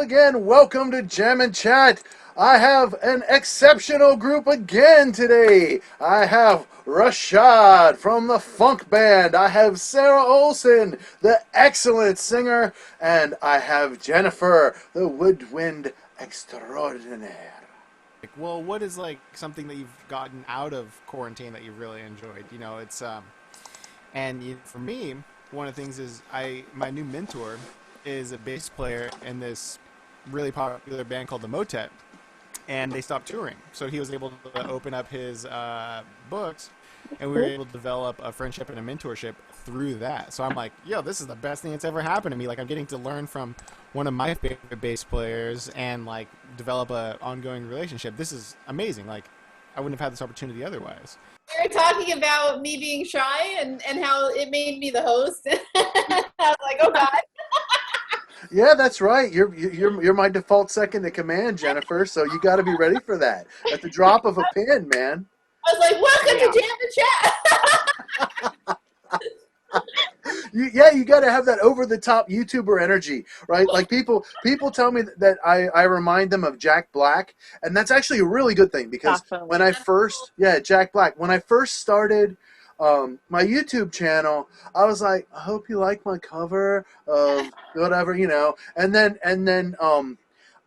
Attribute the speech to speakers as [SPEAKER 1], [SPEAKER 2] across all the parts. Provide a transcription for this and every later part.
[SPEAKER 1] again. Welcome to Jam and Chat. I have an exceptional group again today. I have Rashad from the Funk Band. I have Sarah Olson, the excellent singer. And I have Jennifer, the woodwind extraordinaire.
[SPEAKER 2] Well, what is like something that you've gotten out of quarantine that you've really enjoyed? For me, one of the things is my new mentor is a bass player in this really popular band called the Motet, and they stopped touring, so he was able to open up his books, and we were able to develop a friendship and a mentorship through that. So I'm like, yo, this is the best thing that's ever happened to me. Like, I'm getting to learn from one of my favorite bass players and like develop a ongoing relationship. This is amazing. Like, I wouldn't have had this opportunity otherwise.
[SPEAKER 3] We were talking about me being shy and how it made me the host. I was like, oh God.
[SPEAKER 1] Yeah, that's right. You're my default second in command, Jennifer. So you got to be ready for that. At the drop of a pin, man.
[SPEAKER 3] I was like, welcome to Jam and Chat.
[SPEAKER 1] You got to have that over the top YouTuber energy, right? Like people tell me that I remind them of Jack Black, and that's actually a really good thing because
[SPEAKER 4] Definitely.
[SPEAKER 1] when I first, Jack Black, when I first started my YouTube channel, I was like, I hope you like my cover of whatever, and then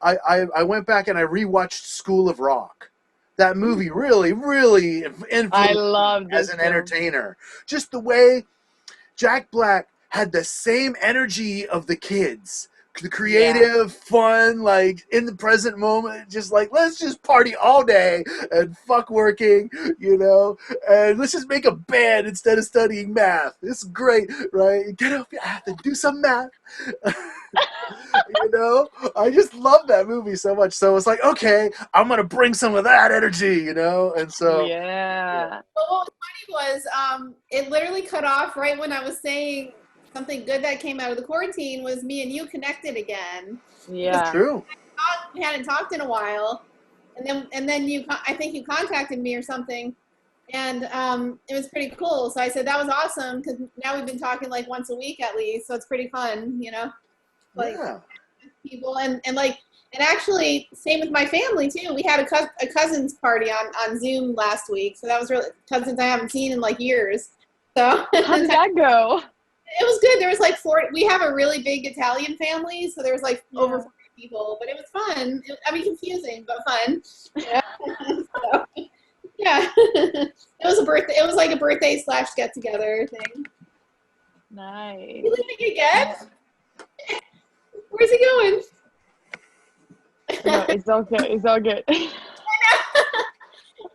[SPEAKER 1] I went back and I rewatched School of Rock. That movie really
[SPEAKER 4] I
[SPEAKER 1] influenced me
[SPEAKER 4] love
[SPEAKER 1] as
[SPEAKER 4] this
[SPEAKER 1] an
[SPEAKER 4] film.
[SPEAKER 1] entertainer. Just the way Jack Black had the same energy of the kids. The
[SPEAKER 4] Yeah.
[SPEAKER 1] creative, fun, like in the present moment, just like let's just party all day and fuck working, and let's just make a band instead of studying math. It's great, right? Get up, I have to do some math. I just love that movie so much. So it's like, okay, I'm gonna bring some of that energy, and so yeah.
[SPEAKER 4] Yeah.
[SPEAKER 3] But what was funny was it literally cut off right when I was saying something good that came out of the quarantine was me and you connected again. Because
[SPEAKER 1] It's
[SPEAKER 4] Yeah.
[SPEAKER 1] true.
[SPEAKER 3] we hadn't talked in a while. And then I think you contacted me or something. And it was pretty cool. So I said, that was awesome because now we've been talking like once a week at least. So it's pretty fun. Like
[SPEAKER 1] Yeah.
[SPEAKER 3] people and actually same with my family too. We had a cousins party on Zoom last week, so that was really cousins I haven't seen in like years. So
[SPEAKER 4] How did
[SPEAKER 3] it
[SPEAKER 4] that go?
[SPEAKER 3] was good. There was like 40. We have a really big Italian family, so there was like over
[SPEAKER 4] Yeah.
[SPEAKER 3] 40 people, but it was fun. Confusing but fun. Yeah. So, yeah. It was a birthday. It was like a birthday / get together thing.
[SPEAKER 4] Nice.
[SPEAKER 3] You leaving again? Where's he going?
[SPEAKER 4] No, it's all good. It's all good.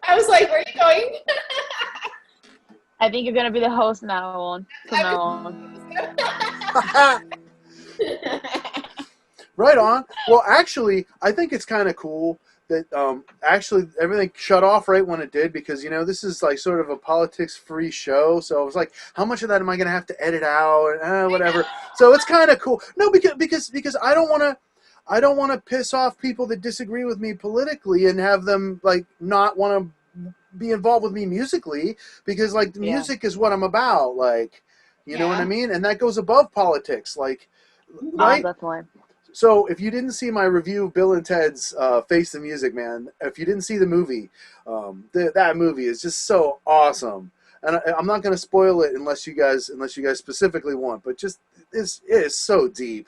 [SPEAKER 3] I was like, where are you going?
[SPEAKER 4] I think you're gonna be the host from now on.
[SPEAKER 1] Right on. Well, actually, I think it's kind of cool that actually everything shut off right when it did because this is like sort of a politics-free show. So I was like, how much of that am I going to have to edit out? Whatever. So it's kind of cool. No, because I don't want to piss off people that disagree with me politically and have them like not want to be involved with me musically because like the
[SPEAKER 4] Yeah.
[SPEAKER 1] music is what I'm about. Like, you know what I
[SPEAKER 3] Yeah.
[SPEAKER 1] mean? And that goes above politics. Like, right?
[SPEAKER 4] Definitely.
[SPEAKER 1] So if you didn't see my review of Bill and Ted's Face the Music, man, if you didn't see the movie, that movie is just so awesome. And I'm not going to spoil it unless you guys specifically want, but just it is so deep,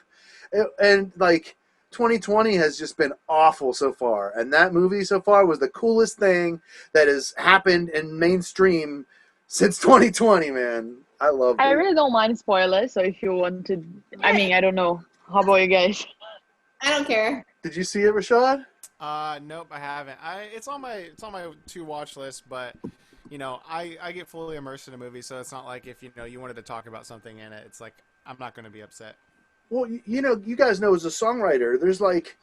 [SPEAKER 1] and like 2020 has just been awful so far, and that movie so far was the coolest thing that has happened in mainstream since 2020. Man, I loved
[SPEAKER 4] I
[SPEAKER 1] it.
[SPEAKER 4] really don't mind spoilers, so if you want to, I mean, I don't know. How about you guys?
[SPEAKER 3] I don't care.
[SPEAKER 1] Did you see it, Rashad?
[SPEAKER 2] Nope, I haven't. It's on my to watch list, but I get fully immersed in a movie, so it's not like if you wanted to talk about something in it, it's like I'm not going to be upset.
[SPEAKER 1] Well, you guys know as a songwriter, there's like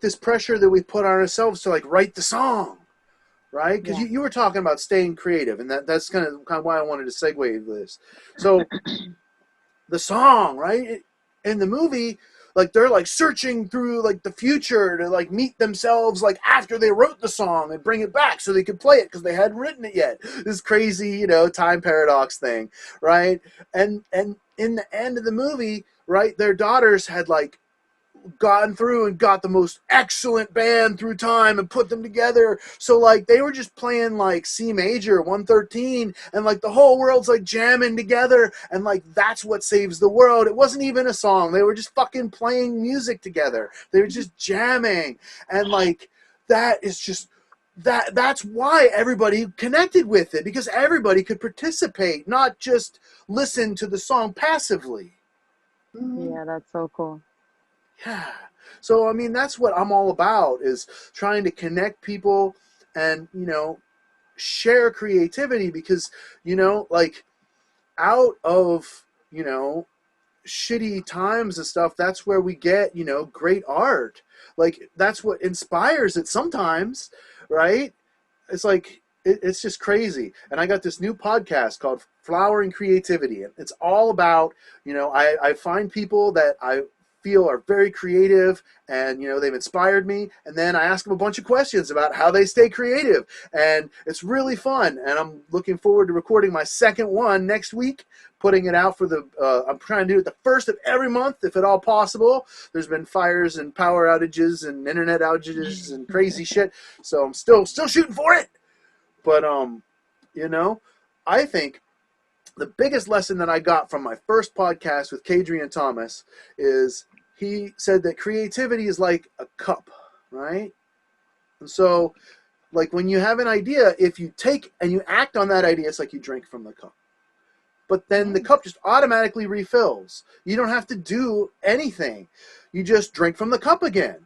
[SPEAKER 1] this pressure that we put on ourselves to like write the song, right? Because
[SPEAKER 4] Yeah.
[SPEAKER 1] you were talking about staying creative, and that's kind of why I wanted to segue this. So the song, right, in the movie, like they're like searching through like the future to like meet themselves like after they wrote the song and bring it back so they could play it because they hadn't written it yet. This crazy, time paradox thing, right? And in the end of the movie, right, their daughters had like gotten through and got the most excellent band through time and put them together. So like they were just playing like C major 113 and like the whole world's like jamming together and like that's what saves the world. It wasn't even a song. They were just fucking playing music together. They were just jamming and like that is just that's why everybody connected with it because everybody could participate, not just listen to the song passively.
[SPEAKER 4] Yeah, that's so cool.
[SPEAKER 1] Yeah. So I mean that's what I'm all about is trying to connect people and share creativity because like out of shitty times and stuff that's where we get great art. Like that's what inspires it sometimes, right? It's like it's just crazy. And I got this new podcast called Flowering Creativity, and it's all about I find people that I feel are very creative and they've inspired me, and then I ask them a bunch of questions about how they stay creative, and it's really fun. And I'm looking forward to recording my second one next week, putting it out for the I'm trying to do it the first of every month if at all possible. There's been fires and power outages and internet outages and crazy shit, so I'm still shooting for it. But I think the biggest lesson that I got from my first podcast with Kadrian Thomas is he said that creativity is like a cup, right? And so like when you have an idea, if you take and you act on that idea, it's like you drink from the cup. But then the cup just automatically refills. You don't have to do anything. You just drink from the cup again,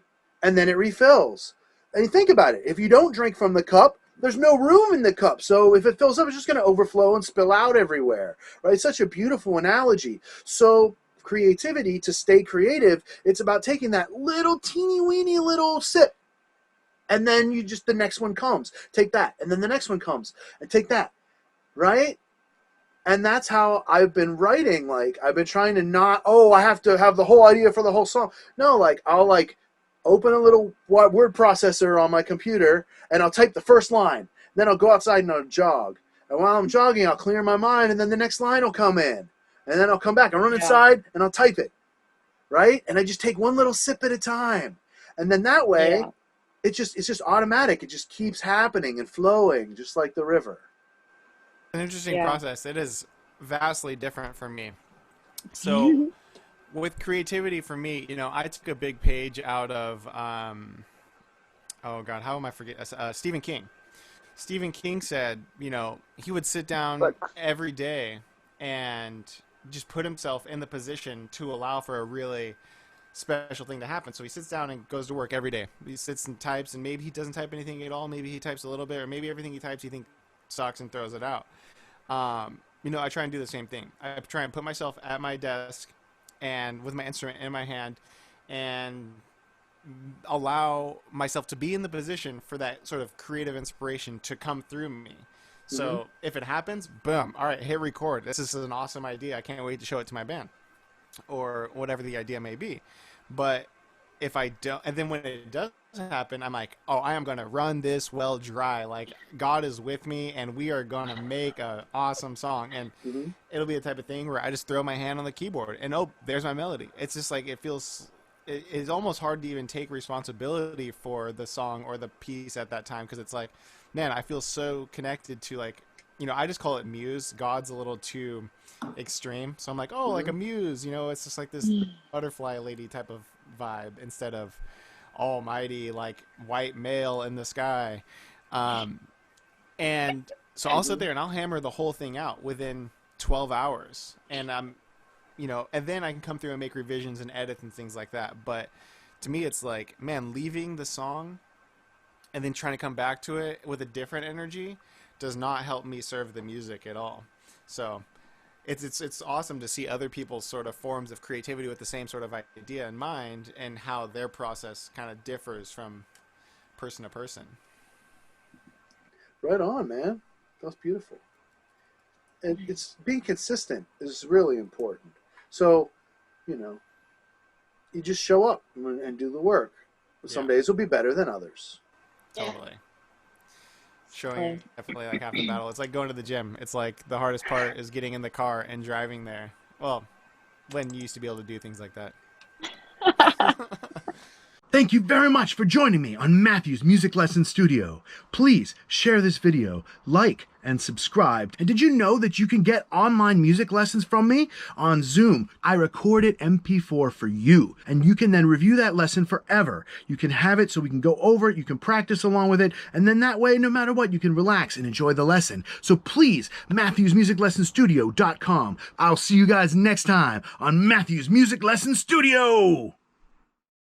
[SPEAKER 1] and then it refills. And you think about it. If you don't drink from the cup, there's no room in the cup. So if it fills up, it's just going to overflow and spill out everywhere. Right? It's such a beautiful analogy. So creativity, to stay creative, it's about taking that little teeny weeny little sip. And then the next one comes. Take that. And then the next one comes. And take that. Right? And that's how I've been writing. Like I've been trying to not, I have to have the whole idea for the whole song. No, like I'll like open a little word processor on my computer and I'll type the first line. Then I'll go outside and I'll jog. And while I'm jogging, I'll clear my mind and then the next line will come in. And then I'll come back and run inside and I'll type it. Right? And I just take one little sip at a time. And then that way it's just automatic. It just keeps happening and flowing just like the river.
[SPEAKER 2] An interesting process. It is vastly different for me. So with creativity for me, I took a big page out of oh god, how am I forgetting? Stephen King. Stephen King said, he would sit down every day and just put himself in the position to allow for a really special thing to happen. So he sits down and goes to work every day. He sits and types, and maybe he doesn't type anything at all. Maybe he types a little bit, or maybe everything he types he thinks sucks and throws it out. I try and do the same thing. I try and put myself at my desk and with my instrument in my hand and allow myself to be in the position for that sort of creative inspiration to come through me. So if it happens, boom, all right, hit record. This is an awesome idea. I can't wait to show it to my band or whatever the idea may be. But if I don't, and then when it does happen, I'm like, I am going to run this well dry. Like God is with me and we are going to make an awesome song. And it'll be the type of thing where I just throw my hand on the keyboard and there's my melody. It's just like, it's almost hard to even take responsibility for the song or the piece at that time. Cause it's like, man, I feel so connected to like, I just call it muse. God's a little too extreme. So I'm like, like a muse, it's just like this butterfly lady type of vibe instead of almighty like white male in the sky. And so I'll sit there and I'll hammer the whole thing out within 12 hours. And and then I can come through and make revisions and edits and things like that. But to me, it's like, man, leaving the song and then trying to come back to it with a different energy does not help me serve the music at all. So it's awesome to see other people's sort of forms of creativity with the same sort of idea in mind and how their process kind of differs from person to person.
[SPEAKER 1] Right on, man. That's beautiful. And it's being consistent is really important. So, you just show up and do the work. Some days will be better than others.
[SPEAKER 2] Totally. Showing definitely like half the battle. It's like going to the gym. It's like the hardest part is getting in the car and driving there. Well, when you used to be able to do things like that.
[SPEAKER 1] Thank you very much for joining me on Matthew's Music Lesson Studio. Please share this video, like, and subscribe. And did you know that you can get online music lessons from me on Zoom? I recorded MP4 for you, and you can then review that lesson forever. You can have it so we can go over it, you can practice along with it, and then that way, no matter what, you can relax and enjoy the lesson. So please, MatthewsMusicLessonStudio.com. I'll see you guys next time on Matthew's Music Lesson Studio.